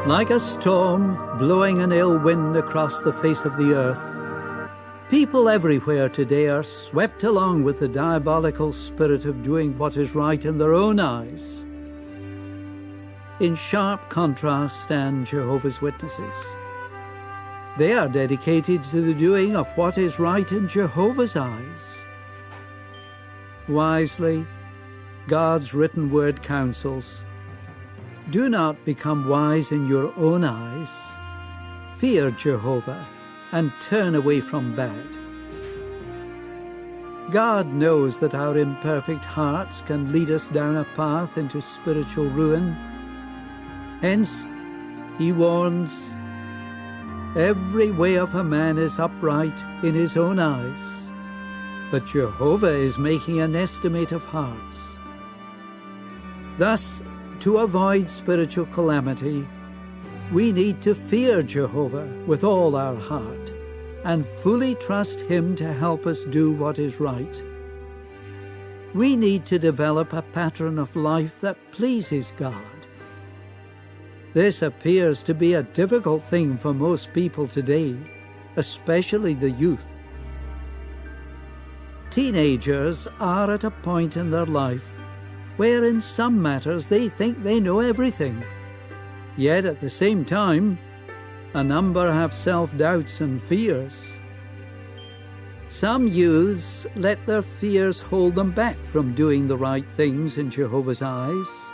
Like a storm blowing an ill wind across the face of the earth, people everywhere today are swept along with the diabolical spirit of doing what is right in their own eyes. In sharp contrast stand Jehovah's Witnesses. They are dedicated to the doing of what is right in Jehovah's eyes. Wisely, God's written word counsels, do not become wise in your own eyes. Fear Jehovah and turn away from bad. God knows that our imperfect hearts can lead us down a path into spiritual ruin. Hence, he warns, every way of a man is upright in his own eyes, but Jehovah is making an estimate of hearts. Thus, to avoid spiritual calamity, we need to fear Jehovah with all our heart and fully trust him to help us do what is right. We need to develop a pattern of life that pleases God. This appears to be a difficult thing for most people today, especially the youth. Teenagers are at a point in their life where in some matters they think they know everything. Yet at the same time, a number have self-doubts and fears. Some youths let their fears hold them back from doing the right things in Jehovah's eyes,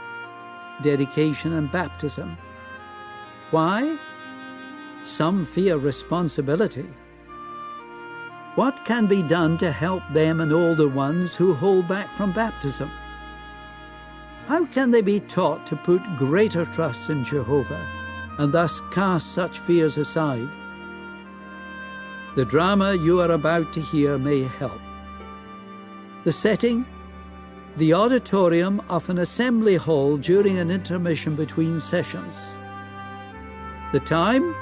dedication and baptism. Why? Some fear responsibility. What can be done to help them and older ones who hold back from baptism? How can they be taught to put greater trust in Jehovah and thus cast such fears aside? The drama you are about to hear may help. The setting? The auditorium of an assembly hall during an intermission between sessions. The time?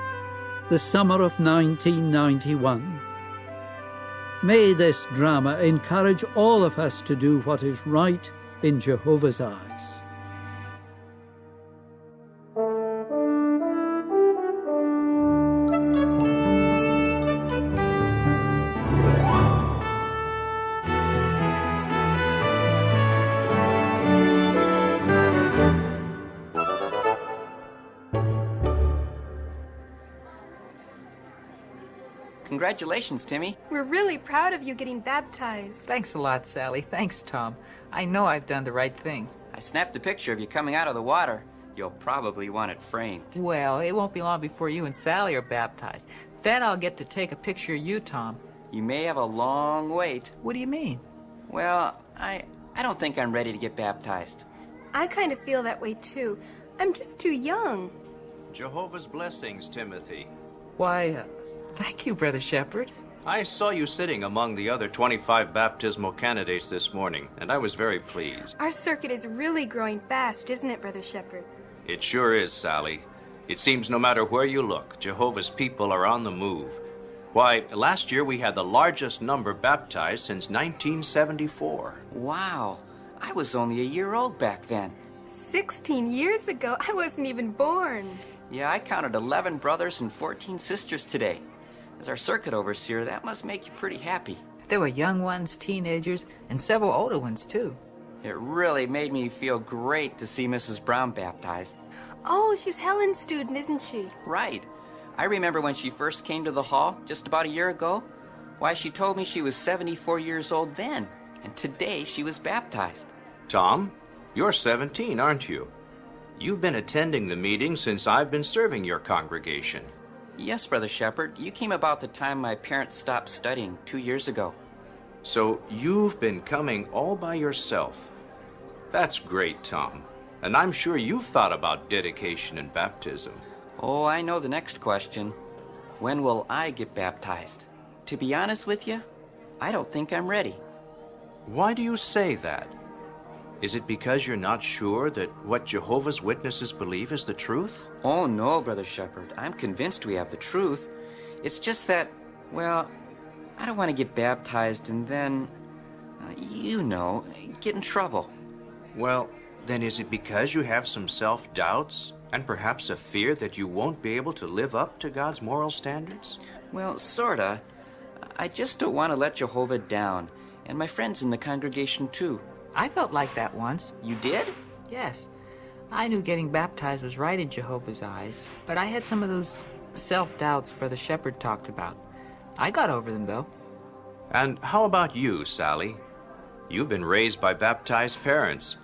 The summer of 1991. May this drama encourage all of us to do what is right in Jehovah's eyes. Congratulations, Timmy. We're really proud of you getting baptized. Thanks a lot, Sally. Thanks, Tom. I know I've done the right thing. I snapped a picture of you coming out of the water. You'll probably want it framed. Well, it won't be long before you and Sally are baptized. Then I'll get to take a picture of you, Tom. You may have a long wait. What do you mean? Well, I don't think I'm ready to get baptized. I kind of feel that way, too. I'm just too young. Jehovah's blessings, Timothy. Why, thank you, Brother Shepherd. I saw you sitting among the other 25 baptismal candidates this morning, and I was very pleased. Our circuit is really growing fast, isn't it, Brother Shepherd? It sure is, Sally. It seems no matter where you look, Jehovah's people are on the move. Why, last year we had the largest number baptized since 1974. Wow, I was only a year old back then. 16 years ago, I wasn't even born. Yeah, I counted 11 brothers and 14 sisters today. As our circuit overseer, that must make you pretty happy. There were young ones, teenagers, and several older ones, too. It really made me feel great to see Mrs. Brown baptized. Oh, she's Helen's student, isn't she? Right. I remember when she first came to the hall just about a year ago. Why, she told me she was 74 years old then, and today she was baptized. Tom, you're 17, aren't you? You've been attending the meeting since I've been serving your congregation. Yes, Brother Shepherd. You came about the time my parents stopped studying 2 years ago. So you've been coming all by yourself. That's great, Tom. And I'm sure you've thought about dedication and baptism. Oh, I know the next question. When will I get baptized? To be honest with you, I don't think I'm ready. Why do you say that? Is it because you're not sure that what Jehovah's Witnesses believe is the truth? Oh, no, Brother Shepherd. I'm convinced we have the truth. It's just that, well, I don't want to get baptized and then, get in trouble. Well, then is it because you have some self-doubts? And perhaps a fear that you won't be able to live up to God's moral standards? Well, sorta. I just don't want to let Jehovah down, and my friends in the congregation too. I felt like that once. You did? Yes. I knew getting baptized was right in Jehovah's eyes, but I had some of those self-doubts Brother Shepherd talked about. I got over them, though. And how about you, Sally? You've been raised by baptized parents.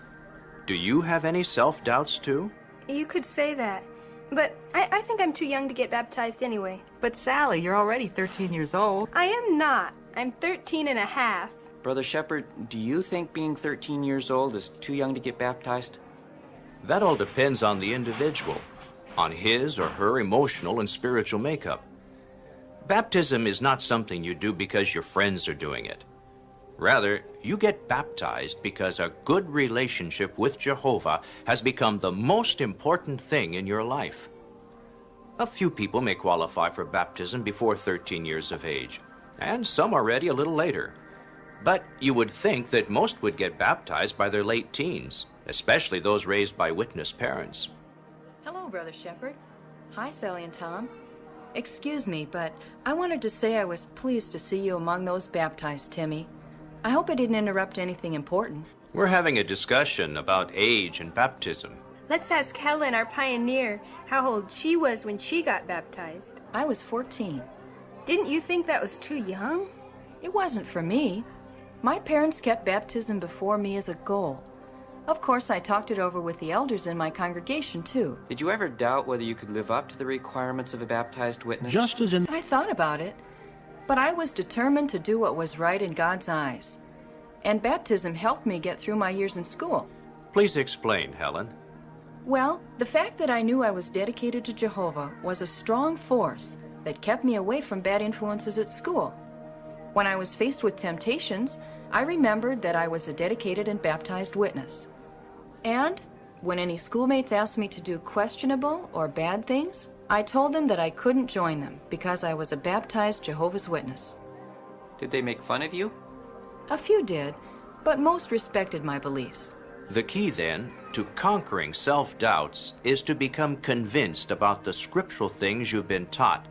Do you have any self-doubts too? You could say that. But I think I'm too young to get baptized anyway. But Sally, you're already 13 years old. I am not. I'm 13 and a half. Brother Shepherd, do you think being 13 years old is too young to get baptized? That all depends on the individual, on his or her emotional and spiritual makeup. Baptism is not something you do because your friends are doing it. Rather, you get baptized because a good relationship with Jehovah has become the most important thing in your life. A few people may qualify for baptism before 13 years of age, and some already a little later. But you would think that most would get baptized by their late teens, especially those raised by witness parents. Hello, Brother Shepherd. Hi, Sally and Tom. Excuse me, but I wanted to say I was pleased to see you among those baptized, Timmy. I hope I didn't interrupt anything important. We're having a discussion about age and baptism. Let's ask Helen, our pioneer, how old she was when she got baptized. I was 14. Didn't you think that was too young? It wasn't for me. My parents kept baptism before me as a goal. Of course, I talked it over with the elders in my congregation, too. Did you ever doubt whether you could live up to the requirements of a baptized witness? Just as in I thought about it, but I was determined to do what was right in God's eyes. And baptism helped me get through my years in school. Please explain, Helen. Well, the fact that I knew I was dedicated to Jehovah was a strong force that kept me away from bad influences at school. When I was faced with temptations, I remembered that I was a dedicated and baptized witness. And when any schoolmates asked me to do questionable or bad things, I told them that I couldn't join them because I was a baptized Jehovah's Witness. Did they make fun of you? A few did, but most respected my beliefs. The key, then, to conquering self-doubts is to become convinced about the scriptural things you've been taught,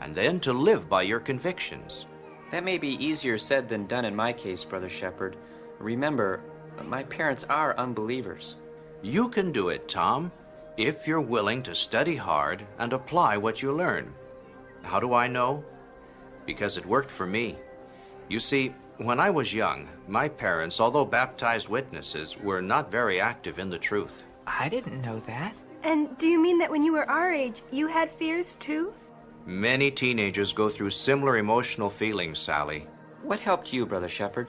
and then to live by your convictions. That may be easier said than done in my case, Brother Shepherd. Remember, my parents are unbelievers. You can do it, Tom, if you're willing to study hard and apply what you learn. How do I know? Because it worked for me. You see, when I was young, my parents, although baptized witnesses, were not very active in the truth. I didn't know that. And do you mean that when you were our age, you had fears too? Many teenagers go through similar emotional feelings, Sally. What helped you, Brother Shepherd?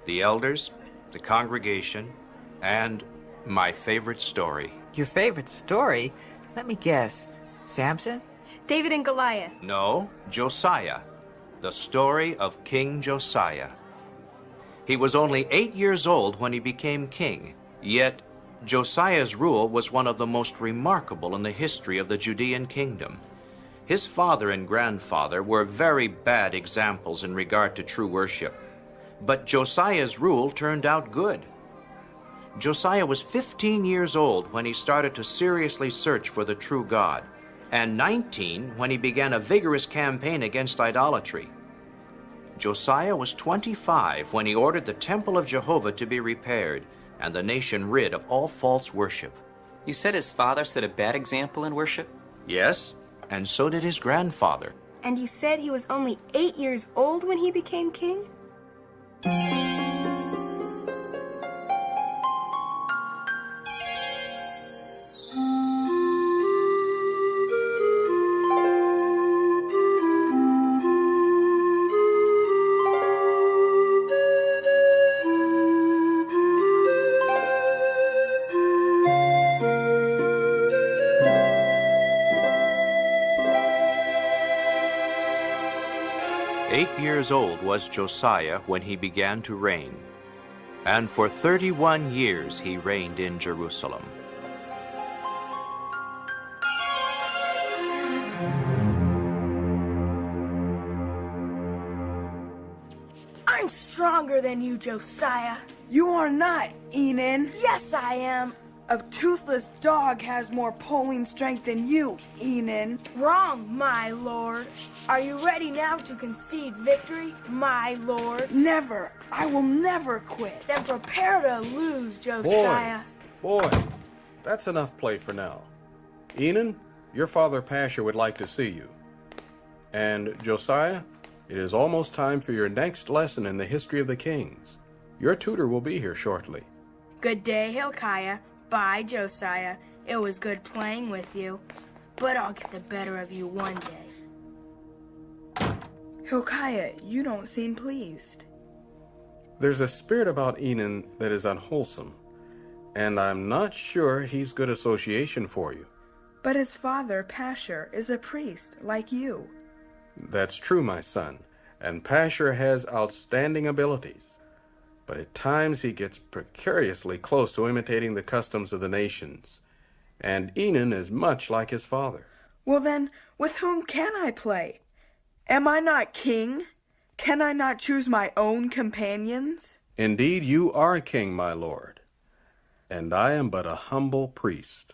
The elders, the congregation, and my favorite story. Your favorite story? Let me guess. Samson? David and Goliath. No, Josiah. The story of King Josiah. He was only 8 years old when he became king, yet Josiah's rule was one of the most remarkable in the history of the Judean kingdom. His father and grandfather were very bad examples in regard to true worship, but Josiah's rule turned out good. Josiah was 15 years old when he started to seriously search for the true God, and 19 when he began a vigorous campaign against idolatry. Josiah was 25 when he ordered the temple of Jehovah to be repaired and the nation rid of all false worship. You said his father set a bad example in worship? Yes, and so did his grandfather. And you said he was only 8 years old when he became king? Years old was Josiah when he began to reign, and for 31 years he reigned in Jerusalem. I'm stronger than you, Josiah. You are not, Enan. Yes, I am. A toothless dog has more pulling strength than you, Enon. Wrong, my lord. Are you ready now to concede victory, my lord? Never. I will never quit. Then prepare to lose, Josiah. Boys, that's enough play for now. Enon, your father Pasha would like to see you. And Josiah, it is almost time for your next lesson in the history of the kings. Your tutor will be here shortly. Good day, Hilkiah. Bye, Josiah. It was good playing with you, but I'll get the better of you one day. Hilkiah, you don't seem pleased. There's a spirit about Enon that is unwholesome, and I'm not sure he's good association for you. But his father, Pasher, is a priest, like you. That's true, my son, and Pasher has outstanding abilities. But at times he gets precariously close to imitating the customs of the nations. And Enon is much like his father. Well then, with whom can I play? Am I not king? Can I not choose my own companions? Indeed, you are king, my lord. And I am but a humble priest.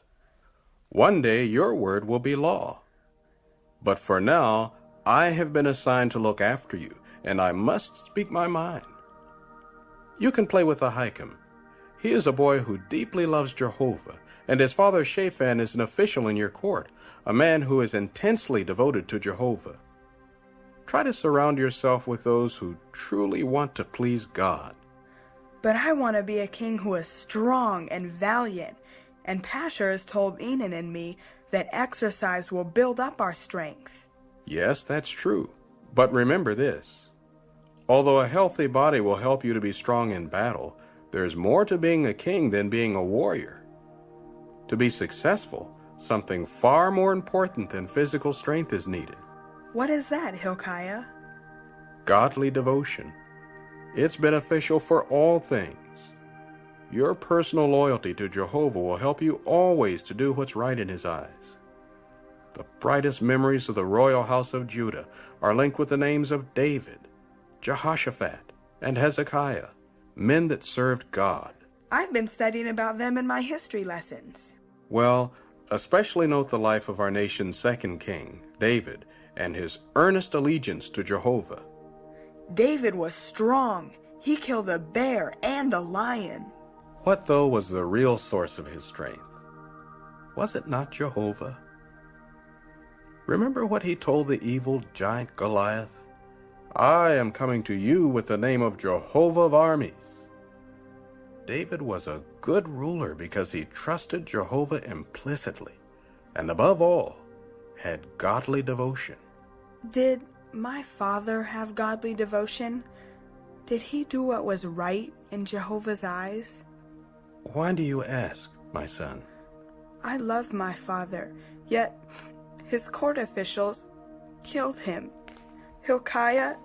One day your word will be law. But for now, I have been assigned to look after you, and I must speak my mind. You can play with Ahikam. He is a boy who deeply loves Jehovah, and his father Shaphan is an official in your court, a man who is intensely devoted to Jehovah. Try to surround yourself with those who truly want to please God. But I want to be a king who is strong and valiant, and Pasher has told Enon and me that exercise will build up our strength. Yes, that's true. But remember this. Although a healthy body will help you to be strong in battle, there's more to being a king than being a warrior. To be successful, something far more important than physical strength is needed. What is that, Hilkiah? Godly devotion. It's beneficial for all things. Your personal loyalty to Jehovah will help you always to do what's right in his eyes. The brightest memories of the royal house of Judah are linked with the names of David, Jehoshaphat, and Hezekiah, men that served God. I've been studying about them in my history lessons. Well, especially note the life of our nation's second king, David, and his earnest allegiance to Jehovah. David was strong. He killed a bear and a lion. What, though, was the real source of his strength? Was it not Jehovah? Remember what he told the evil giant Goliath? I am coming to you with the name of Jehovah of armies. David was a good ruler because he trusted Jehovah implicitly, and above all, had godly devotion. Did my father have godly devotion? Did he do what was right in Jehovah's eyes? Why do you ask, my son? I love my father, yet his court officials killed him. Hilkiah,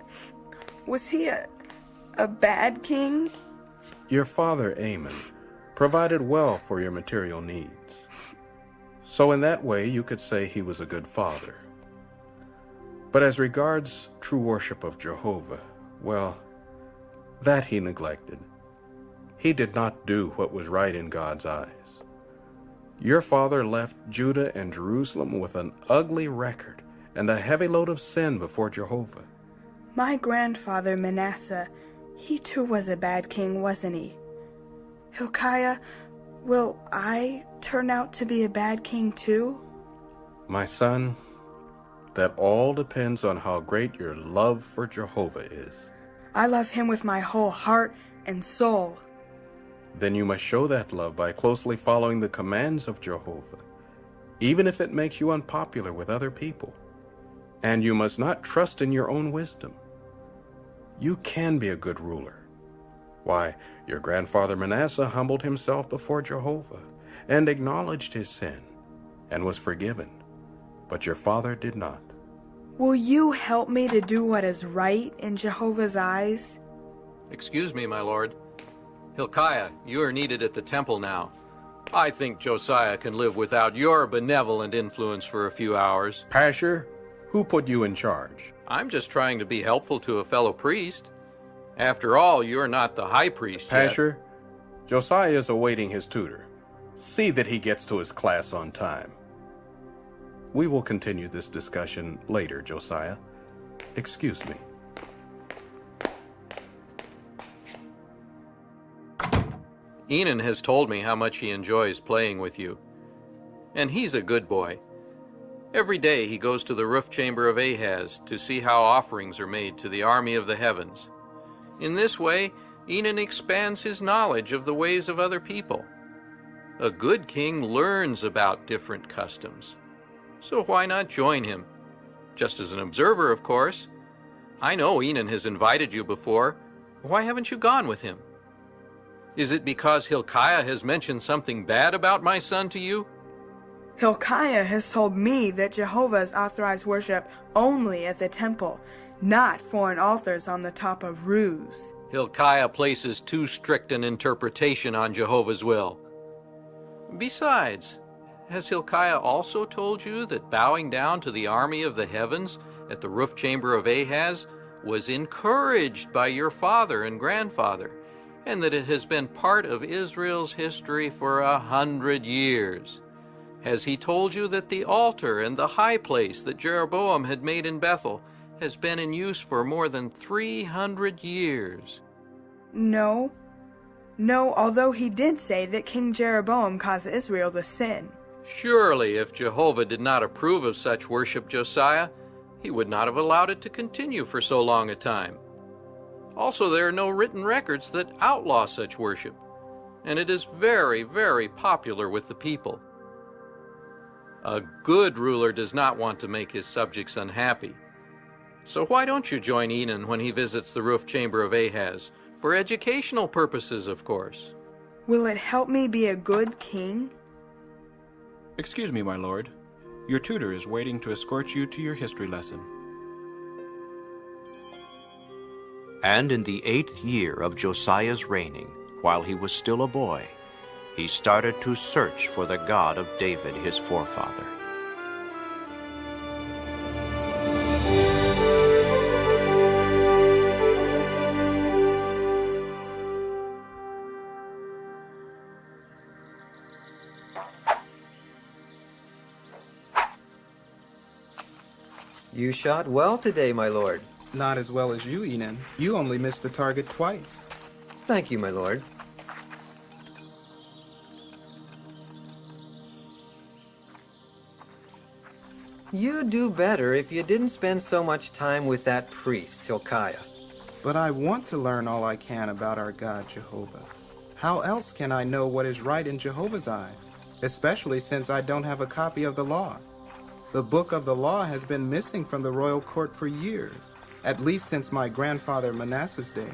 was he a bad king? Your father, Amon, provided well for your material needs. So in that way, you could say he was a good father. But as regards true worship of Jehovah, well, that he neglected. He did not do what was right in God's eyes. Your father left Judah and Jerusalem with an ugly record and a heavy load of sin before Jehovah. My grandfather Manasseh, he too was a bad king, wasn't he? Hilkiah, will I turn out to be a bad king too? My son, that all depends on how great your love for Jehovah is. I love him with my whole heart and soul. Then you must show that love by closely following the commands of Jehovah, even if it makes you unpopular with other people. And you must not trust in your own wisdom. You can be a good ruler. Why, your grandfather Manasseh humbled himself before Jehovah and acknowledged his sin and was forgiven, but your father did not. Will you help me to do what is right in Jehovah's eyes? Excuse me, my lord. Hilkiah, you are needed at the temple now. I think Josiah can live without your benevolent influence for a few hours. Pasher, who put you in charge? I'm just trying to be helpful to a fellow priest. After all, you're not the high priest yet. Pasher, Josiah is awaiting his tutor, See that he gets to his class on time. We will continue this discussion later, Josiah. Excuse me. Enan has told me how much he enjoys playing with you. And he's a good boy. Every day he goes to the roof chamber of Ahaz to see how offerings are made to the army of the heavens. In this way, Enan expands his knowledge of the ways of other people. A good king learns about different customs. So why not join him? Just as an observer, of course. I know Enan has invited you before. Why haven't you gone with him? Is it because Hilkiah has mentioned something bad about my son to you? Hilkiah has told me that Jehovah has authorized worship only at the temple, not foreign altars on the top of roofs. Hilkiah places too strict an interpretation on Jehovah's will. Besides, has Hilkiah also told you that bowing down to the army of the heavens at the roof chamber of Ahaz was encouraged by your father and grandfather, and that it has been part of Israel's history for 100 years? Has he told you that the altar and the high place that Jeroboam had made in Bethel has been in use for more than 300 years? No, although he did say that King Jeroboam caused Israel to sin. Surely, if Jehovah did not approve of such worship, Josiah, he would not have allowed it to continue for so long a time. Also, there are no written records that outlaw such worship, and it is very, very popular with the people. A good ruler does not want to make his subjects unhappy. So why don't you join Enan when he visits the roof chamber of Ahaz? For educational purposes, of course. Will it help me be a good king? Excuse me, my lord. Your tutor is waiting to escort you to your history lesson. And in the 8th year of Josiah's reigning, while he was still a boy, he started to search for the God of David, his forefather. You shot well today, my lord. Not as well as you, Enan. You only missed the target twice. Thank you, my lord. You'd do better if you didn't spend so much time with that priest, Hilkiah. But I want to learn all I can about our God, Jehovah. How else can I know what is right in Jehovah's eyes, especially since I don't have a copy of the law? The book of the law has been missing from the royal court for years, at least since my grandfather Manasseh's day.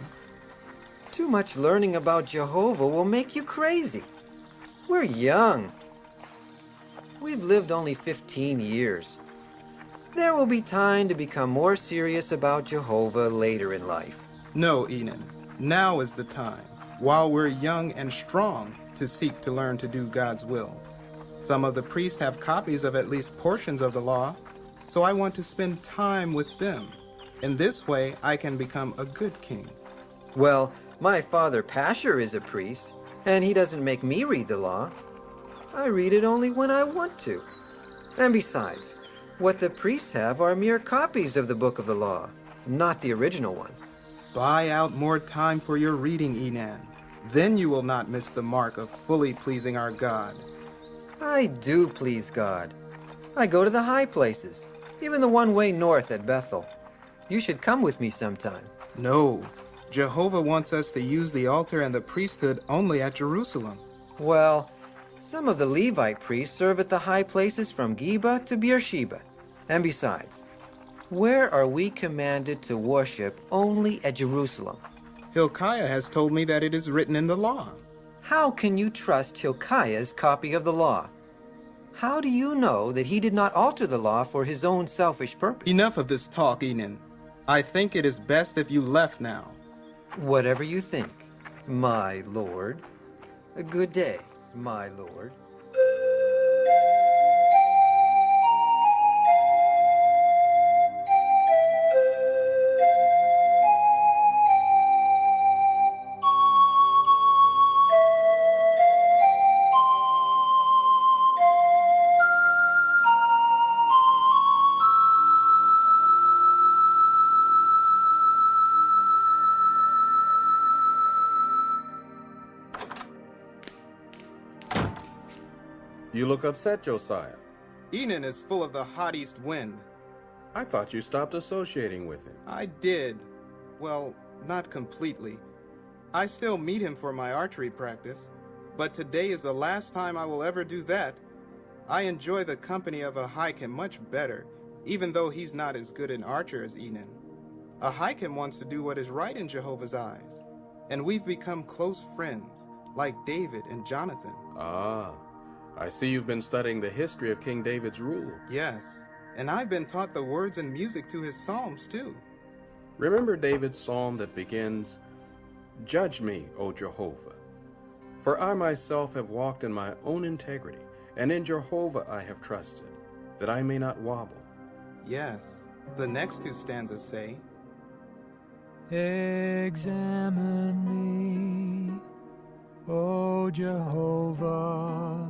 Too much learning about Jehovah will make you crazy. We're young. We've lived only 15 years. There will be time to become more serious about Jehovah later in life. No, Enan. Now is the time, while we're young and strong, to seek to learn to do God's will. Some of the priests have copies of at least portions of the law, so I want to spend time with them. In this way, I can become a good king. Well, my father Pasher is a priest, and he doesn't make me read the law. I read it only when I want to. And besides, what the priests have are mere copies of the book of the law, not the original one. Buy out more time for your reading, Enan. Then you will not miss the mark of fully pleasing our God. I do please God. I go to the high places, even the one way north at Bethel. You should come with me sometime. No. Jehovah wants us to use the altar and the priesthood only at Jerusalem. Well, some of the Levite priests serve at the high places from Geba to Beersheba. And besides, where are we commanded to worship only at Jerusalem? Hilkiah has told me that it is written in the law. How can you trust Hilkiah's copy of the law? How do you know that he did not alter the law for his own selfish purpose? Enough of this talk, Enan. I think it is best if you left now. Whatever you think, my lord. A good day, my lord. You look upset, Josiah. Enon is full of the hot east wind. I thought you stopped associating with him. I did. Well, not completely. I still meet him for my archery practice, but today is the last time I will ever do that. I enjoy the company of a Hyken much better, even though he's not as good an archer as Enon. A Hyken wants to do what is right in Jehovah's eyes, and we've become close friends, like David and Jonathan. Ah, I see you've been studying the history of King David's rule. Yes, and I've been taught the words and music to his psalms, too. Remember David's psalm that begins, "Judge me, O Jehovah, for I myself have walked in my own integrity, and in Jehovah I have trusted, that I may not wobble." Yes, the next two stanzas say, Examine me, O Jehovah,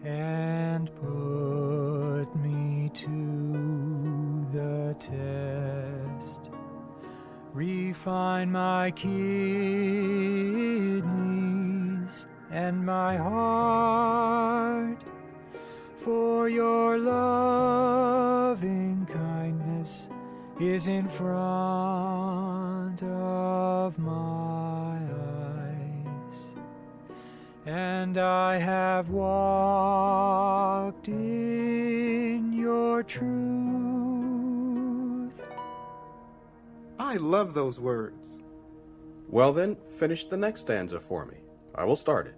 and put me to the test. Refine my kidneys and my heart, for your loving kindness is in front of my eyes, and I have walked in your truth. I love those words. Well then, finish the next stanza for me. I will start it.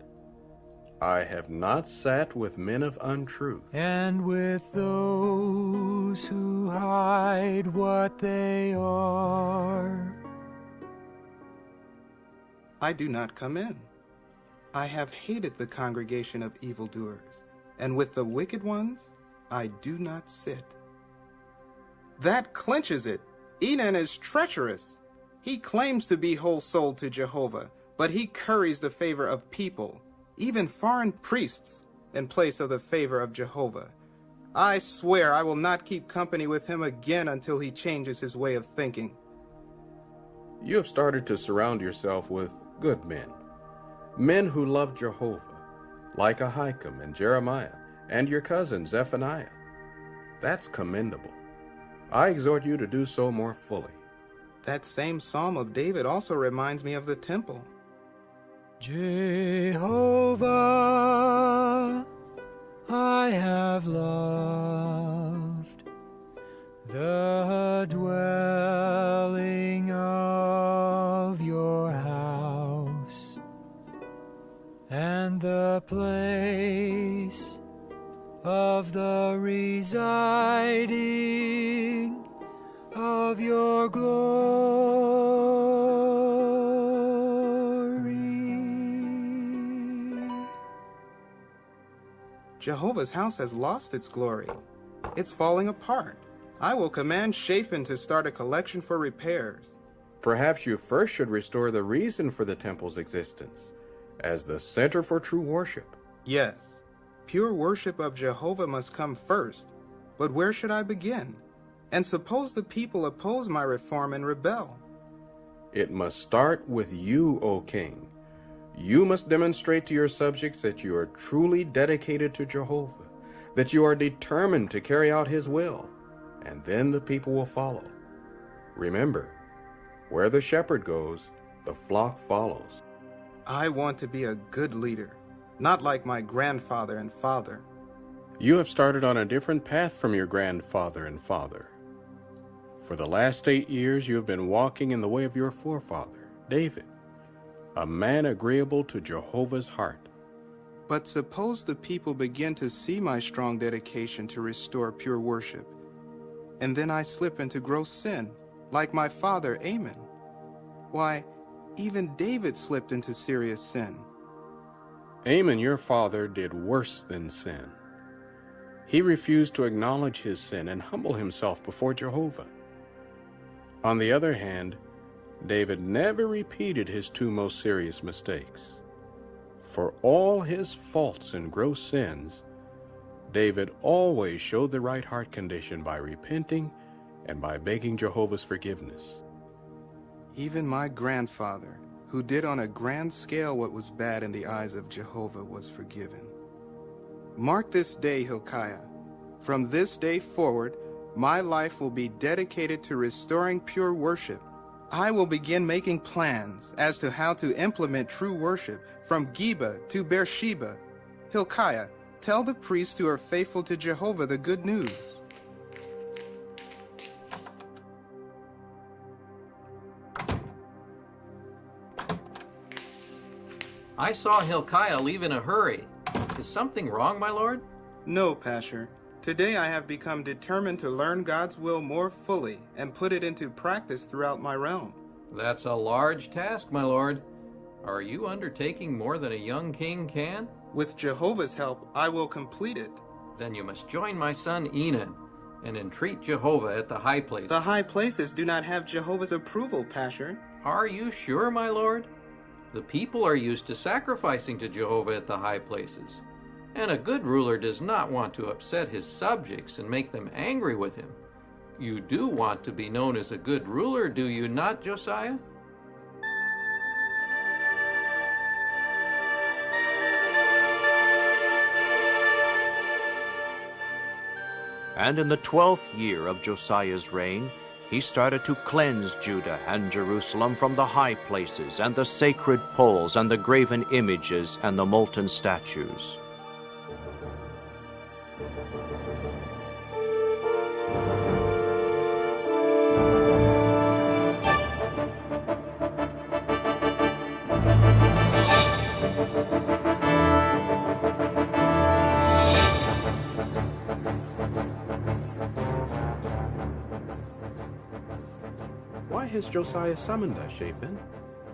I have not sat with men of untruth, and with those who hide what they are. I do not come in. I have hated the congregation of evildoers, and with the wicked ones I do not sit. That clinches it. Enon is treacherous. He claims to be whole-souled to Jehovah, but he curries the favor of people, even foreign priests, in place of the favor of Jehovah. I swear I will not keep company with him again until he changes his way of thinking. You have started to surround yourself with good men who love Jehovah, like Ahikam and Jeremiah, and your cousin Zephaniah. That's commendable. I exhort you to do so more fully. That same Psalm of David also reminds me of the temple. Jehovah, I have loved the dwelling of your house, and the place of the residing of your glory. Jehovah's house has lost its glory. It's falling apart. I will command Shaphan to start a collection for repairs. Perhaps you first should restore the reason for the temple's existence, as the center for true worship. Yes, pure worship of Jehovah must come first. But where should I begin? And suppose the people oppose my reform and rebel? It must start with you, O king. You must demonstrate to your subjects that you are truly dedicated to Jehovah, that you are determined to carry out his will, and then the people will follow. Remember, where the shepherd goes, the flock follows. I want to be a good leader, not like my grandfather and father. You have started on a different path from your grandfather and father. For the last 8 years you have been walking in the way of your forefather, David, a man agreeable to Jehovah's heart. But suppose the people begin to see my strong dedication to restore pure worship, and then I slip into gross sin, like my father Amon. Why, even David slipped into serious sin. Amon, your father, did worse than sin. He refused to acknowledge his sin and humble himself before Jehovah. On the other hand, David never repeated his 2 most serious mistakes. For all his faults and gross sins, David always showed the right heart condition by repenting and by begging Jehovah's forgiveness. Even my grandfather, who did on a grand scale what was bad in the eyes of Jehovah, was forgiven. Mark this day, Hilkiah. From this day forward, my life will be dedicated to restoring pure worship. I will begin making plans as to how to implement true worship from Geba to Beersheba. Hilkiah, tell the priests who are faithful to Jehovah the good news. I saw Hilkiah leave in a hurry. Is something wrong, my lord? No, Pasher. Today I have become determined to learn God's will more fully and put it into practice throughout my realm. That's a large task, my lord. Are you undertaking more than a young king can? With Jehovah's help, I will complete it. Then you must join my son Enan and entreat Jehovah at the high place. The high places do not have Jehovah's approval, Pasher. Are you sure, my lord? The people are used to sacrificing to Jehovah at the high places. And a good ruler does not want to upset his subjects and make them angry with him. You do want to be known as a good ruler, do you not, Josiah? And in the 12th year of Josiah's reign, he started to cleanse Judah and Jerusalem from the high places and the sacred poles and the graven images and the molten statues. Why has Josiah summoned us, Shaphan?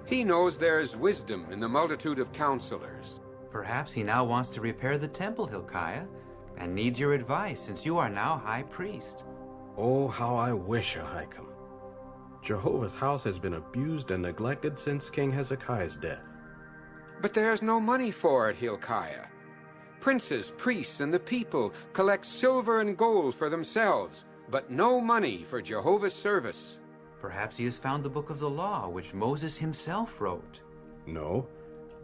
He knows there's wisdom in the multitude of counselors. Perhaps he now wants to repair the temple, Hilkiah, and needs your advice since you are now high priest. Oh, how I wish, Ahikam. Jehovah's house has been abused and neglected since King Hezekiah's death. But there's no money for it, Hilkiah. Princes, priests, and the people collect silver and gold for themselves, but no money for Jehovah's service. Perhaps he has found the book of the law, which Moses himself wrote. No,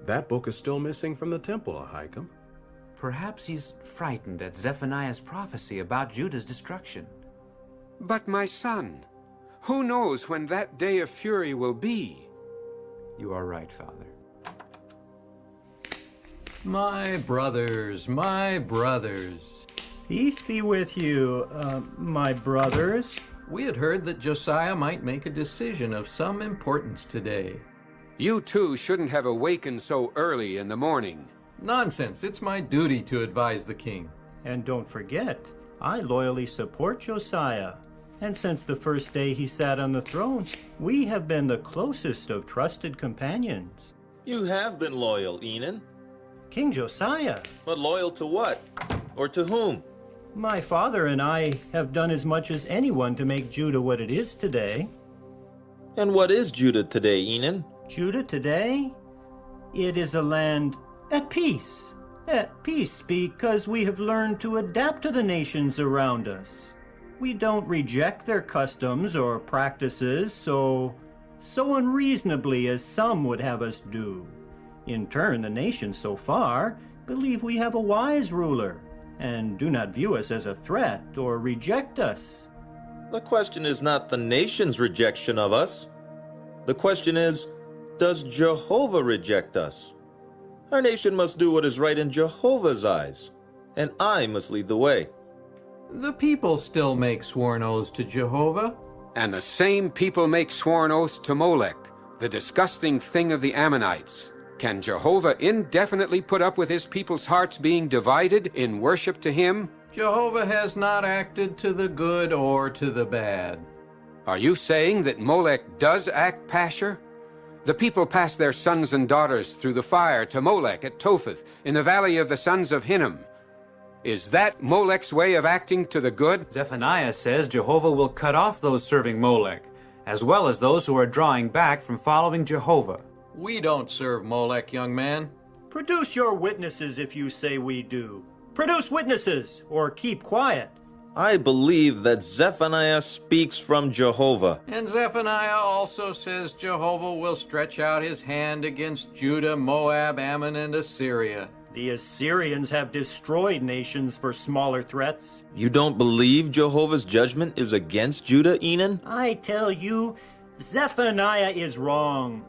that book is still missing from the temple, Ahikam. Perhaps he's frightened at Zephaniah's prophecy about Judah's destruction. But my son, who knows when that day of fury will be? You are right, Father. My brothers, my brothers. Peace be with you, my brothers. We had heard that Josiah might make a decision of some importance today. You too shouldn't have awakened so early in the morning. Nonsense. It's my duty to advise the king. And don't forget, I loyally support Josiah. And since the first day he sat on the throne, we have been the closest of trusted companions. You have been loyal, Enan. King Josiah. But loyal to what? Or to whom? My father and I have done as much as anyone to make Judah what it is today. And what is Judah today, Enan? Judah today? It is a land at peace. At peace because we have learned to adapt to the nations around us. We don't reject their customs or practices so unreasonably as some would have us do. In turn, the nations so far believe we have a wise ruler and do not view us as a threat or reject us. The question is not the nation's rejection of us. The question is, does Jehovah reject us? Our nation must do what is right in Jehovah's eyes, and I must lead the way. The people still make sworn oaths to Jehovah. And the same people make sworn oaths to Molech, the disgusting thing of the Ammonites. Can Jehovah indefinitely put up with his people's hearts being divided in worship to him? Jehovah has not acted to the good or to the bad. Are you saying that Molech does act Pasher? The people passed their sons and daughters through the fire to Molech at Topheth in the valley of the sons of Hinnom. Is that Molech's way of acting to the good? Zephaniah says Jehovah will cut off those serving Molech, as well as those who are drawing back from following Jehovah. We don't serve Molech, young man. Produce your witnesses if you say we do. Produce witnesses, or keep quiet. I believe that Zephaniah speaks from Jehovah. And Zephaniah also says Jehovah will stretch out his hand against Judah, Moab, Ammon, and Assyria. The Assyrians have destroyed nations for smaller threats. You don't believe Jehovah's judgment is against Judah, Enan? I tell you, Zephaniah is wrong.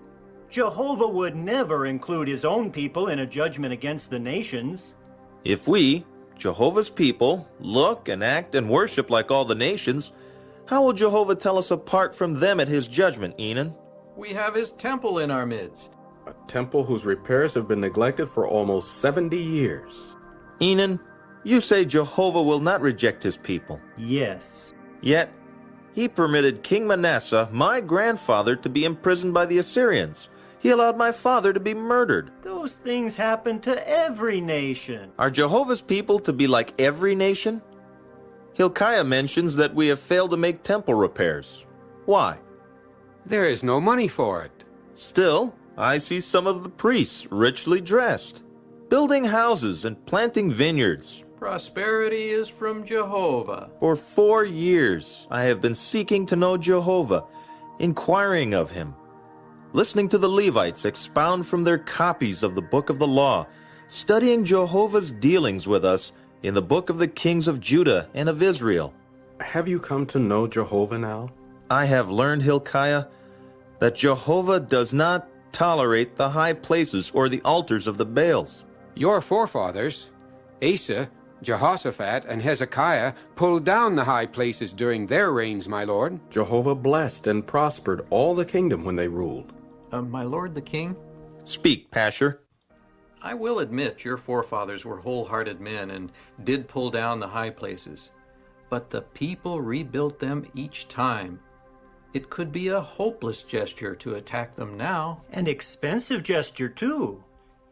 Jehovah would never include his own people in a judgment against the nations. If we, Jehovah's people, look and act and worship like all the nations, how will Jehovah tell us apart from them at his judgment, Enan? We have his temple in our midst. A temple whose repairs have been neglected for almost 70 years. Enan, you say Jehovah will not reject his people. Yes. Yet, he permitted King Manasseh, my grandfather, to be imprisoned by the Assyrians. He allowed my father to be murdered. Those things happen to every nation. Are Jehovah's people to be like every nation? Hilkiah mentions that we have failed to make temple repairs. Why? There is no money for it. Still, I see some of the priests richly dressed, building houses and planting vineyards. Prosperity is from Jehovah. For 4 years, I have been seeking to know Jehovah, inquiring of him, listening to the Levites expound from their copies of the book of the law, studying Jehovah's dealings with us in the book of the kings of Judah and of Israel. Have you come to know Jehovah now? I have learned, Hilkiah, that Jehovah does not tolerate the high places or the altars of the Baals. Your forefathers, Asa, Jehoshaphat, and Hezekiah, pulled down the high places during their reigns, my lord. Jehovah blessed and prospered all the kingdom when they ruled. My lord the king? Speak, Pasher. I will admit your forefathers were wholehearted men and did pull down the high places. But the people rebuilt them each time. It could be a hopeless gesture to attack them now. An expensive gesture, too.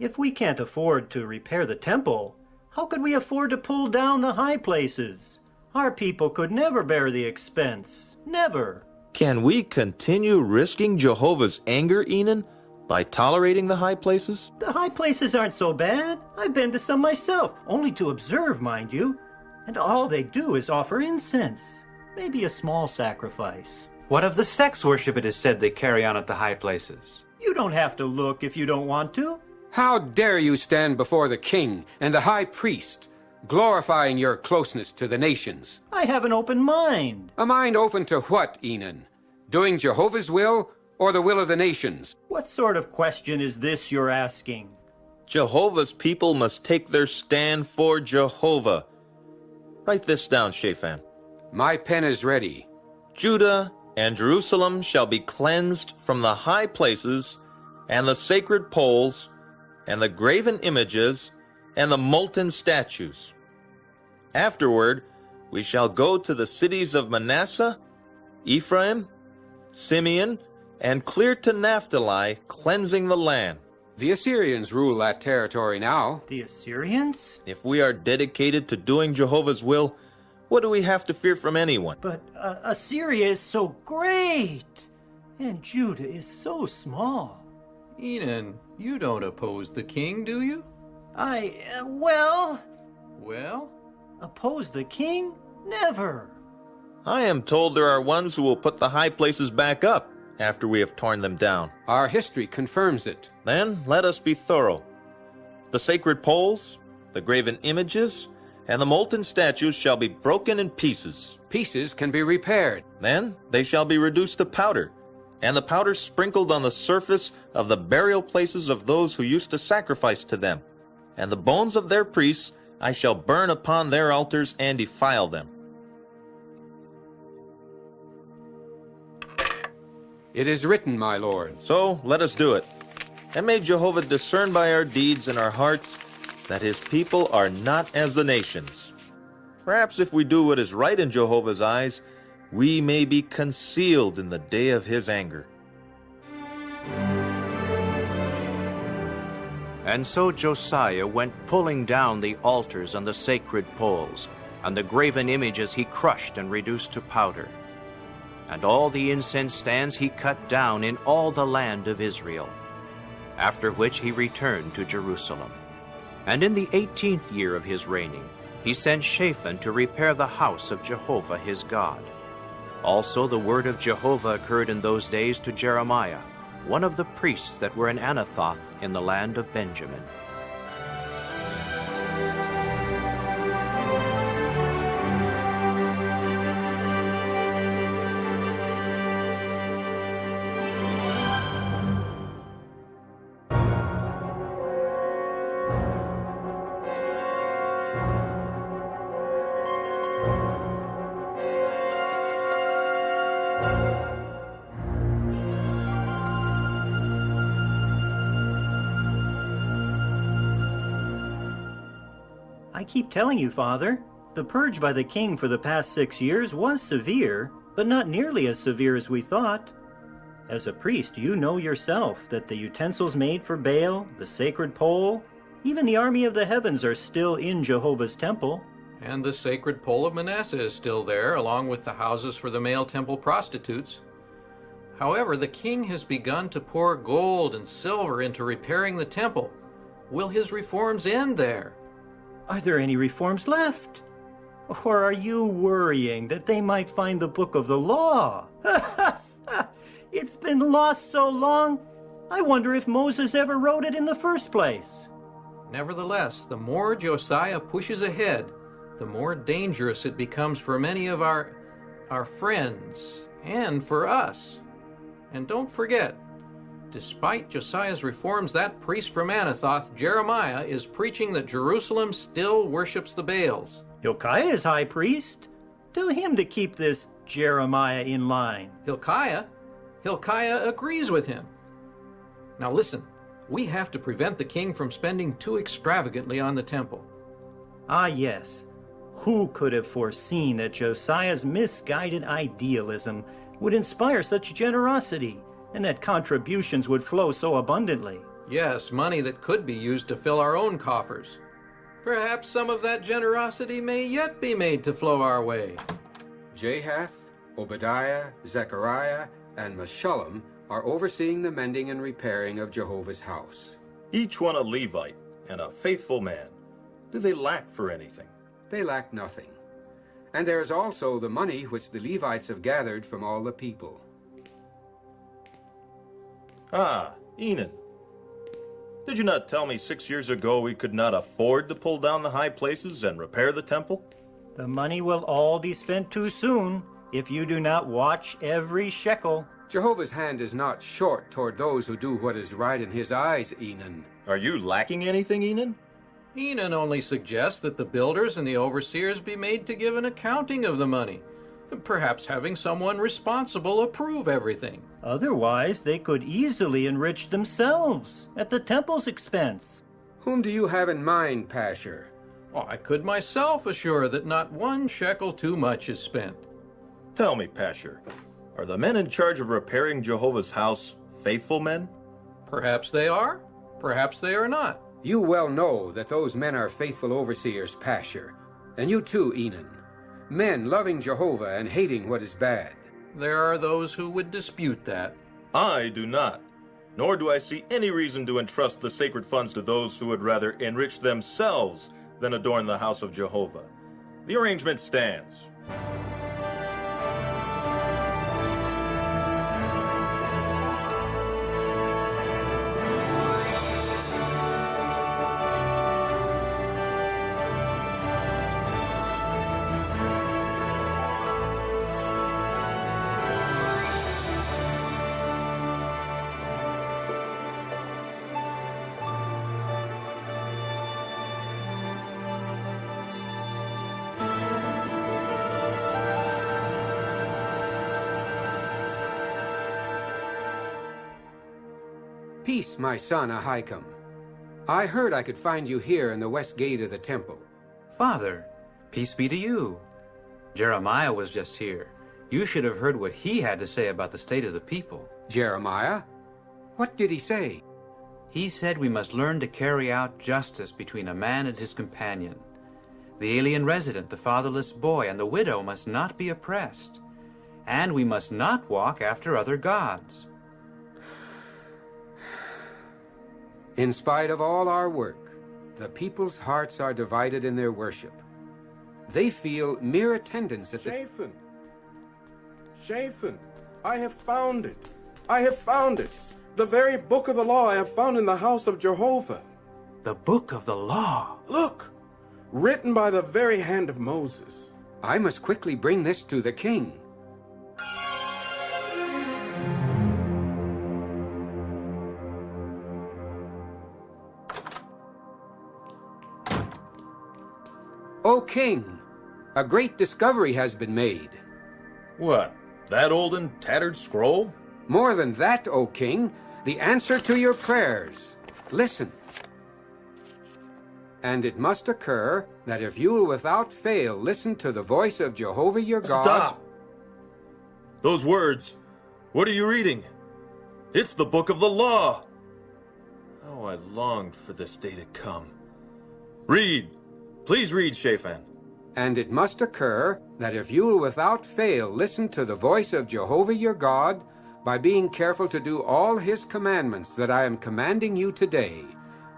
If we can't afford to repair the temple, how could we afford to pull down the high places? Our people could never bear the expense. Never. Can we continue risking Jehovah's anger, Enan, by tolerating the high places? The high places aren't so bad. I've been to some myself, only to observe, mind you. And all they do is offer incense. Maybe a small sacrifice. What of the sex worship it is said they carry on at the high places? You don't have to look if you don't want to. How dare you stand before the king and the high priest, glorifying your closeness to the nations? I have an open mind. A mind open to what, Enan? Doing Jehovah's will or the will of the nations? What sort of question is this you're asking? Jehovah's people must take their stand for Jehovah. Write this down, Shaphan. My pen is ready. Judah and Jerusalem shall be cleansed from the high places, and the sacred poles, and the graven images, and the molten statues. Afterward, we shall go to the cities of Manasseh, Ephraim, Simeon, and clear to Naphtali, cleansing the land. The Assyrians rule that territory now. The Assyrians? If we are dedicated to doing Jehovah's will, what do we have to fear from anyone? But Assyria is so great, and Judah is so small. Enan, you don't oppose the king, do you? Well? Oppose the king? Never. I am told there are ones who will put the high places back up after we have torn them down. Our history confirms it. Then let us be thorough. The sacred poles, the graven images, and the molten statues shall be broken in pieces. Pieces can be repaired. Then they shall be reduced to powder, and the powder sprinkled on the surface of the burial places of those who used to sacrifice to them. And the bones of their priests I shall burn upon their altars and defile them. It is written, my lord. So let us do it. And may Jehovah discern by our deeds and our hearts that his people are not as the nations. Perhaps if we do what is right in Jehovah's eyes, we may be concealed in the day of his anger. And so Josiah went pulling down the altars and the sacred poles, and the graven images he crushed and reduced to powder. And all the incense stands he cut down in all the land of Israel. After which he returned to Jerusalem. And in the 18th year of his reigning, he sent Shaphan to repair the house of Jehovah his God. Also the word of Jehovah occurred in those days to Jeremiah, one of the priests that were in Anathoth in the land of Benjamin. I keep telling you, Father, the purge by the king for the past 6 years was severe, but not nearly as severe as we thought. As a priest, you know yourself that the utensils made for Baal, the sacred pole, even the army of the heavens are still in Jehovah's temple. And the sacred pole of Manasseh is still there, along with the houses for the male temple prostitutes. However, the king has begun to pour gold and silver into repairing the temple. Will his reforms end there? Are there any reforms left? Or are you worrying that they might find the book of the law? It's been lost so long, I wonder if Moses ever wrote it in the first place. Nevertheless, the more Josiah pushes ahead, the more dangerous it becomes for many of our friends and for us. And don't forget, despite Josiah's reforms, that priest from Anathoth, Jeremiah, is preaching that Jerusalem still worships the Baals. Hilkiah is high priest. Tell him to keep this Jeremiah in line. Hilkiah agrees with him. Now listen, we have to prevent the king from spending too extravagantly on the temple. Ah, yes. Who could have foreseen that Josiah's misguided idealism would inspire such generosity, and that contributions would flow so abundantly? Yes, money that could be used to fill our own coffers. Perhaps some of that generosity may yet be made to flow our way. Jahath, Obadiah, Zechariah, and Meshullam are overseeing the mending and repairing of Jehovah's house. Each one a Levite and a faithful man. Do they lack for anything? They lack nothing. And there is also the money which the Levites have gathered from all the people. Ah, Enan. Did you not tell me 6 years ago we could not afford to pull down the high places and repair the temple? The money will all be spent too soon if you do not watch every shekel. Jehovah's hand is not short toward those who do what is right in his eyes, Enan. Are you lacking anything, Enan? Enan only suggests that the builders and the overseers be made to give an accounting of the money, perhaps having someone responsible approve everything. Otherwise, they could easily enrich themselves at the temple's expense. Whom do you have in mind, Pasher? Oh, I could myself assure that not one shekel too much is spent. Tell me, Pasher, are the men in charge of repairing Jehovah's house faithful men? Perhaps they are, perhaps they are not. You well know that those men are faithful overseers, Pasher, and you too, Enan. Men loving Jehovah and hating what is bad. There are those who would dispute that. I do not, nor do I see any reason to entrust the sacred funds to those who would rather enrich themselves than adorn the house of Jehovah. The arrangement stands. Peace, my son Ahikam. I heard I could find you here in the west gate of the temple. Father, peace be to you. Jeremiah was just here. You should have heard what he had to say about the state of the people. Jeremiah? What did he say? He said we must learn to carry out justice between a man and his companion. The alien resident, the fatherless boy, and the widow must not be oppressed. And we must not walk after other gods. In spite of all our work, the people's hearts are divided in their worship. They feel mere attendance at the... Shaphan, I have found it. I have found it. The very book of the law I have found in the house of Jehovah. The book of the law? Look, written by the very hand of Moses. I must quickly bring this to the king. O king, a great discovery has been made. What, that old and tattered scroll? More than that, O king, the answer to your prayers. Listen. And it must occur that if you will without fail listen to the voice of Jehovah your God... Stop! Those words, what are you reading? It's the book of the law! How I longed for this day to come. Read! Please read, Shaphan. And it must occur that if you will without fail listen to the voice of Jehovah your God, by being careful to do all his commandments that I am commanding you today,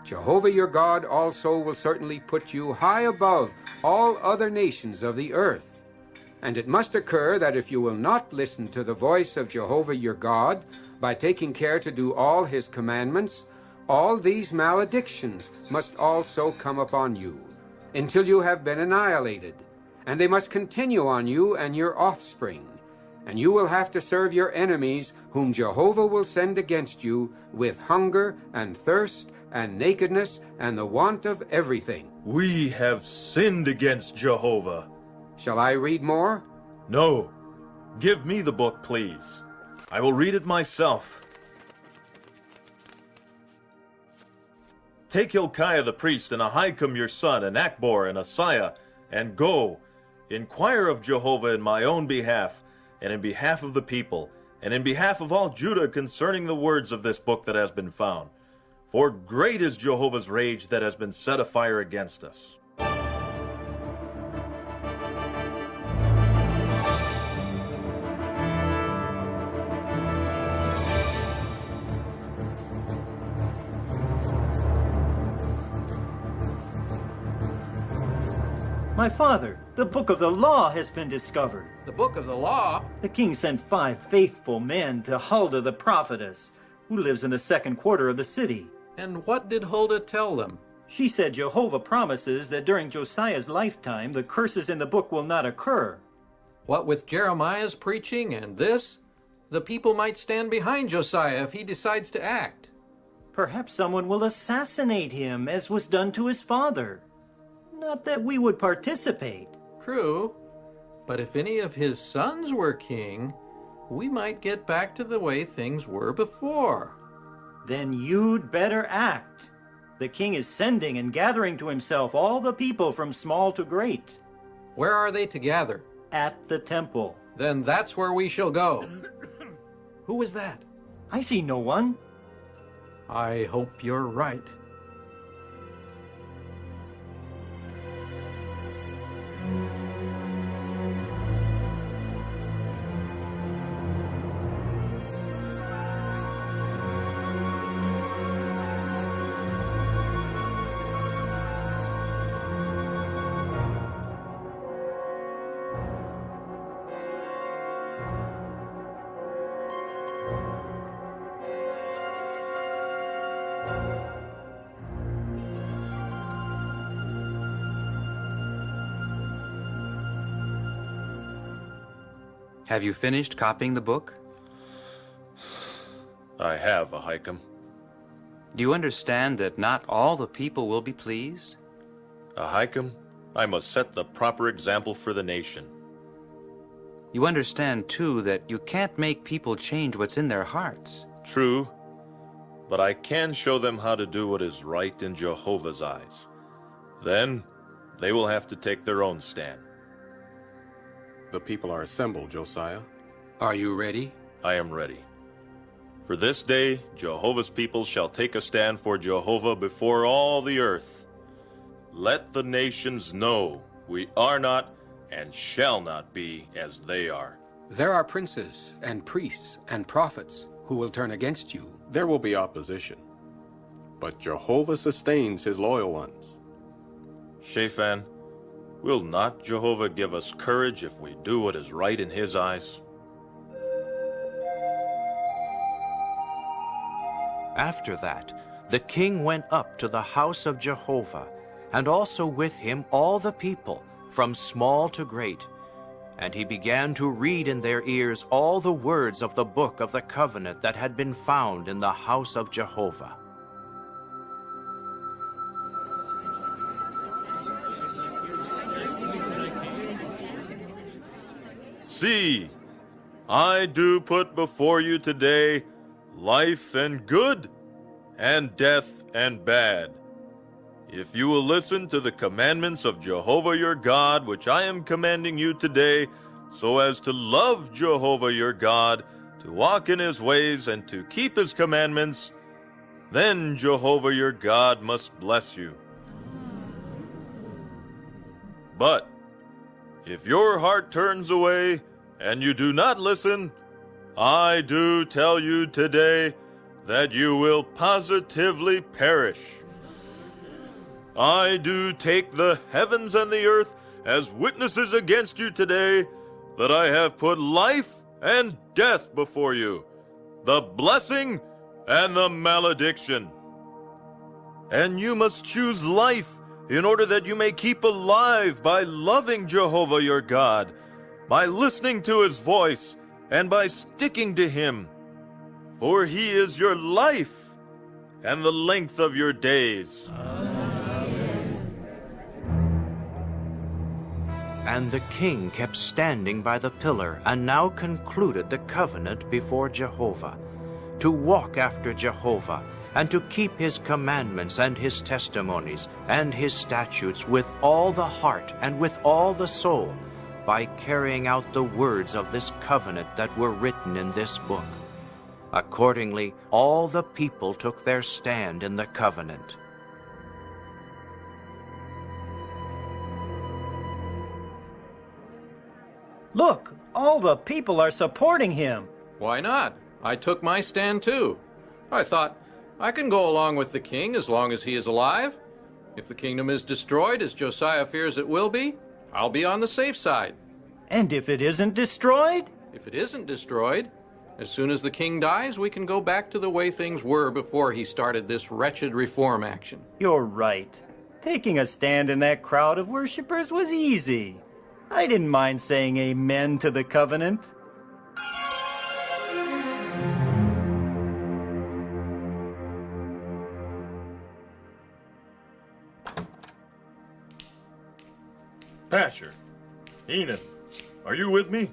Jehovah your God also will certainly put you high above all other nations of the earth. And it must occur that if you will not listen to the voice of Jehovah your God, by taking care to do all his commandments, all these maledictions must also come upon you, until you have been annihilated, and they must continue on you and your offspring. And you will have to serve your enemies, whom Jehovah will send against you, with hunger and thirst and nakedness and the want of everything. We have sinned against Jehovah. Shall I read more? No. Give me the book, please. I will read it myself. Take Hilkiah the priest and Ahikam your son, and Achbor and Asaiah, and go, inquire of Jehovah in my own behalf, and in behalf of the people, and in behalf of all Judah concerning the words of this book that has been found. For great is Jehovah's rage that has been set afire against us. My father, the book of the law has been discovered. The book of the law? The king sent 5 faithful men to Huldah the prophetess, who lives in the second quarter of the city. And what did Huldah tell them? She said Jehovah promises that during Josiah's lifetime the curses in the book will not occur. What with Jeremiah's preaching and this, the people might stand behind Josiah if he decides to act. Perhaps someone will assassinate him, as was done to his father. Not that we would participate. True, but if any of his sons were king, we might get back to the way things were before. Then you'd better act. The king is sending and gathering to himself all the people from small to great. Where are they to gather? At the temple. Then that's where we shall go. Who was that? I see no one. I hope you're right. Have you finished copying the book? I have, Ahikam. Do you understand that not all the people will be pleased? Ahikam, I must set the proper example for the nation. You understand, too, that you can't make people change what's in their hearts. True, but I can show them how to do what is right in Jehovah's eyes. Then, they will have to take their own stand. The people are assembled, Josiah. Are you ready? I am ready. For this day, Jehovah's people shall take a stand for Jehovah before all the earth. Let the nations know we are not and shall not be as they are. There are princes and priests and prophets who will turn against you. There will be opposition, but Jehovah sustains his loyal ones. Shaphan, will not Jehovah give us courage if we do what is right in his eyes? After that, the king went up to the house of Jehovah, and also with him all the people, from small to great. And he began to read in their ears all the words of the book of the covenant that had been found in the house of Jehovah. See, I do put before you today life and good, and death and bad. If you will listen to the commandments of Jehovah your God, which I am commanding you today, so as to love Jehovah your God, to walk in his ways, and to keep his commandments, then Jehovah your God must bless you. But if your heart turns away, and you do not listen, I do tell you today that you will positively perish. I do take the heavens and the earth as witnesses against you today that I have put life and death before you, the blessing and the malediction. And you must choose life in order that you may keep alive by loving Jehovah your God, by listening to his voice, and by sticking to him. For he is your life and the length of your days. And the king kept standing by the pillar, and now concluded the covenant before Jehovah, to walk after Jehovah, and to keep his commandments and his testimonies and his statutes with all the heart and with all the soul, by carrying out the words of this covenant that were written in this book. Accordingly, all the people took their stand in the covenant. Look, all the people are supporting him. Why not? I took my stand too. I thought, I can go along with the king as long as he is alive. If the kingdom is destroyed, as Josiah fears it will be, I'll be on the safe side. And if it isn't destroyed? If it isn't destroyed, as soon as the king dies, we can go back to the way things were before he started this wretched reform action. You're right. Taking a stand in that crowd of worshippers was easy. I didn't mind saying amen to the covenant. Pasher, Enan, are you with me?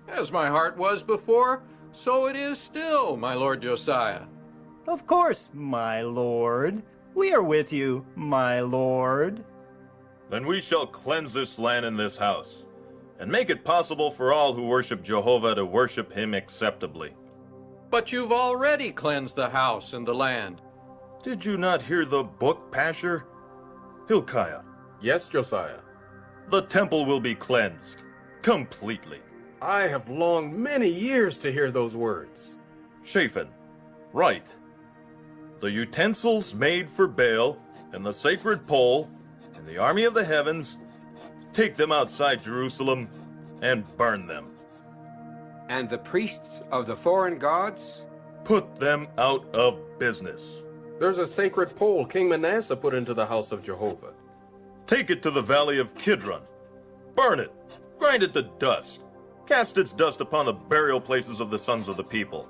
As my heart was before, so it is still, my lord Josiah. Of course, my lord. We are with you, my lord. Then we shall cleanse this land and this house, and make it possible for all who worship Jehovah to worship him acceptably. But you've already cleansed the house and the land. Did you not hear the book, Pasher? Hilkiah. Yes, Josiah. The temple will be cleansed, completely. I have longed many years to hear those words. Shaphan, right. The utensils made for Baal, and the sacred pole, and the army of the heavens, take them outside Jerusalem and burn them. And the priests of the foreign gods? Put them out of business. There's a sacred pole King Manasseh put into the house of Jehovah. Take it to the valley of Kidron. Burn it. Grind it to dust. Cast its dust upon the burial places of the sons of the people.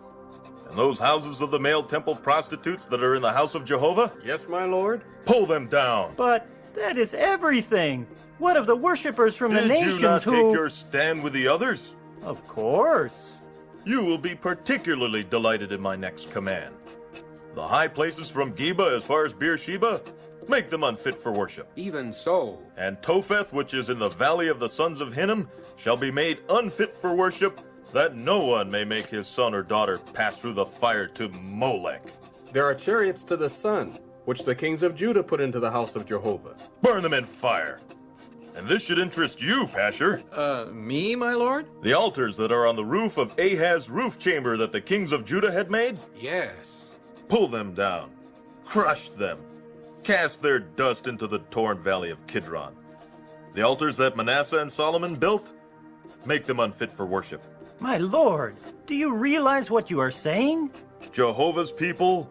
And those houses of the male temple prostitutes that are in the house of Jehovah? Yes, my lord. Pull them down. But that is everything. What of the worshippers from the nations Did you not who... take your stand with the others? Of course. You will be particularly delighted in my next command. The high places from Geba as far as Beersheba, make them unfit for worship. Even so. And Topheth, which is in the valley of the sons of Hinnom, shall be made unfit for worship, that no one may make his son or daughter pass through the fire to Molech. There are chariots to the sun, which the kings of Judah put into the house of Jehovah. Burn them in fire. And this should interest you, Pasher. Me, my lord? The altars that are on the roof of Ahaz's roof chamber that the kings of Judah had made? Yes. Pull them down. Crush them. Cast their dust into the torn valley of Kidron. The altars that Manasseh and Solomon built? Make them unfit for worship. My lord, do you realize what you are saying? Jehovah's people,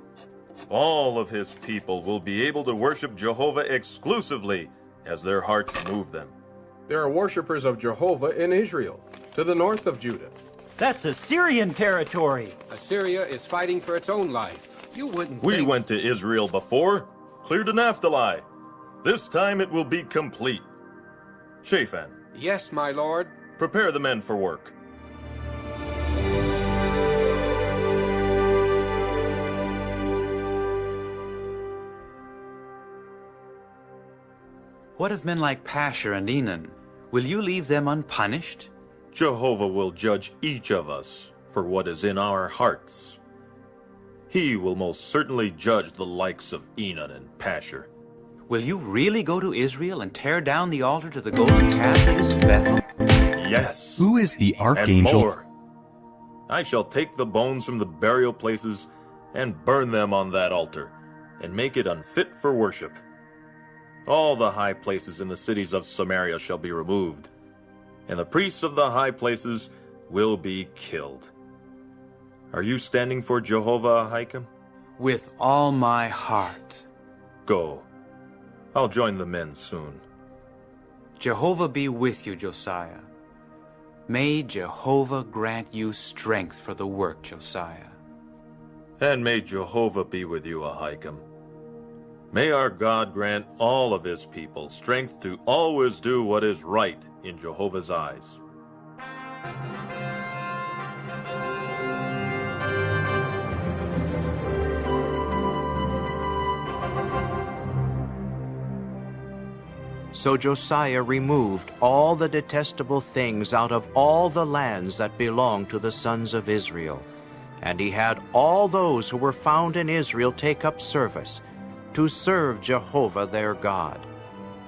all of his people, will be able to worship Jehovah exclusively as their hearts move them. There are worshippers of Jehovah in Israel, to the north of Judah. That's Assyrian territory. Assyria is fighting for its own life. You wouldn't We think... went to Israel before, clear to Naphtali. This time it will be complete. Shaphan. Yes, my lord. Prepare the men for work. What of men like Pasher and Enan? Will you leave them unpunished? Jehovah will judge each of us for what is in our hearts. He will most certainly judge the likes of Enan and Pasher. Will you really go to Israel and tear down the altar to the golden calf that is at Bethel? Yes. Who is the And archangel? more. I shall take the bones from the burial places and burn them on that altar, and make it unfit for worship. All the high places in the cities of Samaria shall be removed, and the priests of the high places will be killed. Are you standing for Jehovah, Ahikam? With all my heart. Go. I'll join the men soon. Jehovah be with you, Josiah. May Jehovah grant you strength for the work, Josiah. And may Jehovah be with you, Ahikam. May our God grant all of his people strength to always do what is right in Jehovah's eyes. So Josiah removed all the detestable things out of all the lands that belonged to the sons of Israel. And he had all those who were found in Israel take up service, to serve Jehovah their God.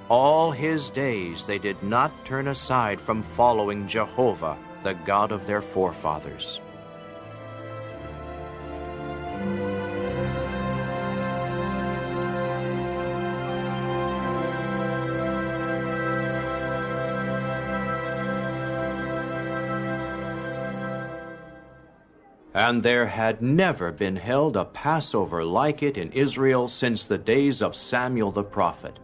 All his days they did not turn aside from following Jehovah, the God of their forefathers. And there had never been held a Passover like it in Israel since the days of Samuel the prophet.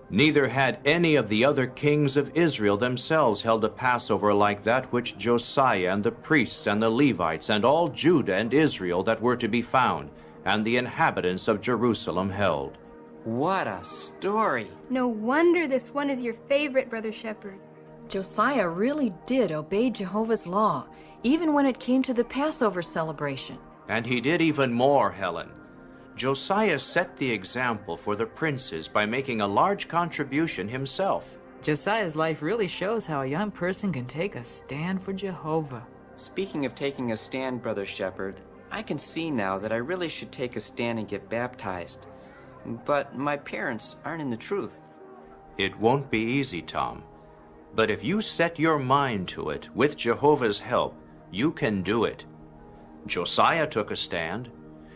Neither had any of the other kings of Israel themselves held a Passover like that which Josiah and the priests and the Levites and all Judah and Israel that were to be found, and the inhabitants of Jerusalem held. What a story! No wonder this one is your favorite, Brother Shepherd. Josiah really did obey Jehovah's law, even when it came to the Passover celebration. And he did even more, Helen. Josiah set the example for the princes by making a large contribution himself. Josiah's life really shows how a young person can take a stand for Jehovah. Speaking of taking a stand, Brother Shepherd, I can see now that I really should take a stand and get baptized. But my parents aren't in the truth. It won't be easy, Tom. But if you set your mind to it, with Jehovah's help, you can do it. Josiah took a stand,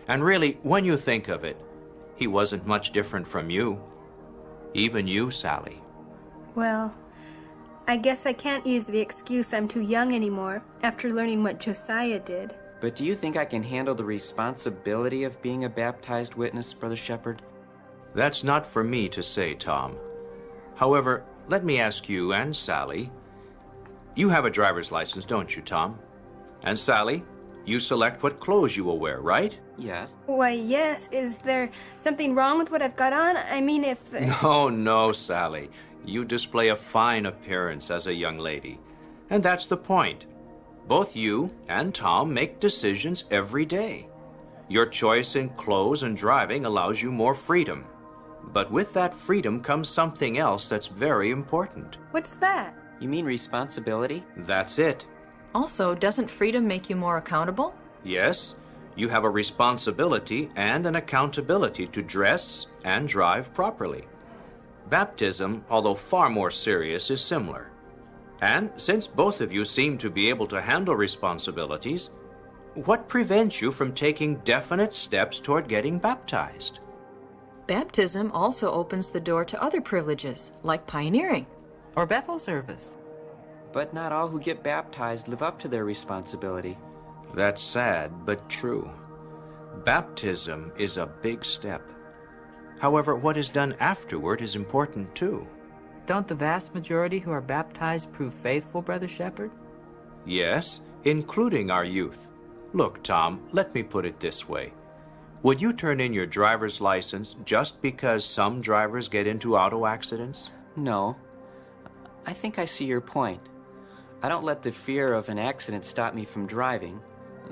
and really, when you think of it, he wasn't much different from you. Even you, Sally. Well, I guess I can't use the excuse I'm too young anymore after learning what Josiah did. But do you think I can handle the responsibility of being a baptized witness, Brother Shepherd? That's not for me to say, Tom. However, let me ask you and Sally. You have a driver's license, don't you, Tom? And Sally, you select what clothes you will wear, right? Yes. Why, yes. Is there something wrong with what I've got on? I mean, if... No, Sally. You display a fine appearance as a young lady. And that's the point. Both you and Tom make decisions every day. Your choice in clothes and driving allows you more freedom. But with that freedom comes something else that's very important. What's that? You mean responsibility? That's it. Also, doesn't freedom make you more accountable? Yes, you have a responsibility and an accountability to dress and drive properly. Baptism, although far more serious, is similar. And since both of you seem to be able to handle responsibilities, what prevents you from taking definite steps toward getting baptized? Baptism also opens the door to other privileges, like pioneering. Or Bethel service. But not all who get baptized live up to their responsibility. That's sad, but true. Baptism is a big step. However, what is done afterward is important too. Don't the vast majority who are baptized prove faithful, Brother Shepherd? Yes, including our youth. Look, Tom, let me put it this way. Would you turn in your driver's license just because some drivers get into auto accidents? No. I think I see your point. I don't let the fear of an accident stop me from driving,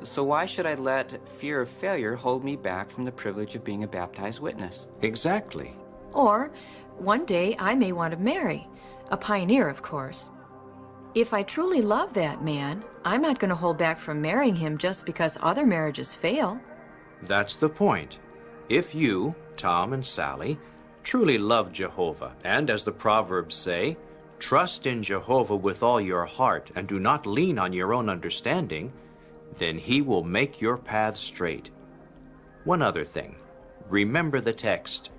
so why should I let fear of failure hold me back from the privilege of being a baptized witness? Exactly. Or One day I may want to marry. A pioneer, of course. If I truly love that man, I'm not going to hold back from marrying him just because other marriages fail. That's the point. If you, Tom and Sally, truly love Jehovah, and as the Proverbs say, trust in Jehovah with all your heart and do not lean on your own understanding, then he will make your path straight. One other thing. Remember the text.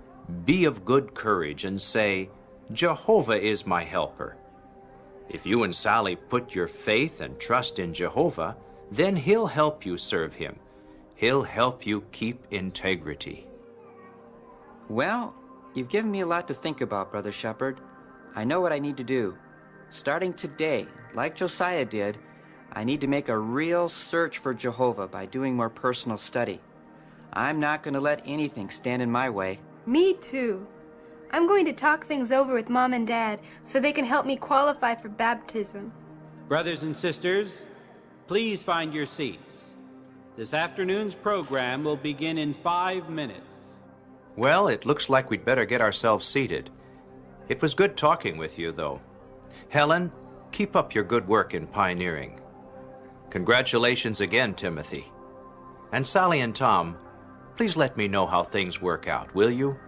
Be of good courage and say, Jehovah is my helper. If you and Sally put your faith and trust in Jehovah, then he'll help you serve him. He'll help you keep integrity. Well, you've given me a lot to think about, Brother Shepherd. I know what I need to do. Starting today, like Josiah did, I need to make a real search for Jehovah by doing more personal study. I'm not going to let anything stand in my way. Me too. I'm going to talk things over with Mom and Dad so they can help me qualify for baptism. Brothers and sisters, please find your seats. This afternoon's program will begin in 5 minutes. Well, it looks like we'd better get ourselves seated. It was good talking with you, though. Helen, keep up your good work in pioneering. Congratulations again, Timothy. And Sally and Tom, please let me know how things work out, will you?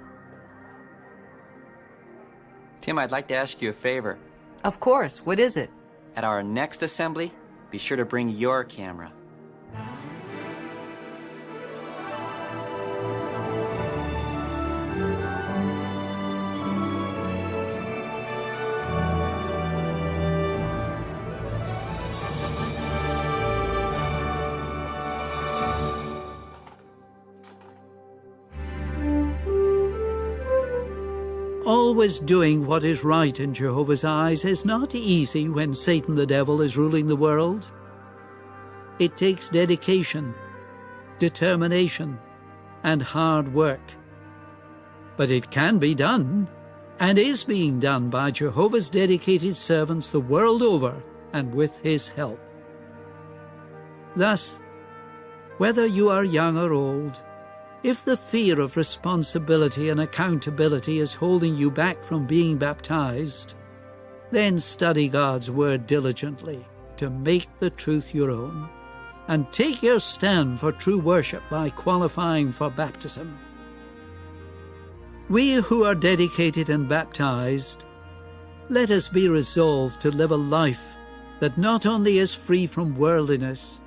Tim, I'd like to ask you a favor. Of course. What is it? At our next assembly, be sure to bring your camera. Always doing what is right in Jehovah's eyes is not easy when Satan the devil is ruling the world. It takes dedication, determination, and hard work. But it can be done, and is being done by Jehovah's dedicated servants the world over and with his help. Thus, whether you are young or old, if the fear of responsibility and accountability is holding you back from being baptized, then study God's Word diligently to make the truth your own, and take your stand for true worship by qualifying for baptism. We who are dedicated and baptized, let us be resolved to live a life that not only is free from worldliness,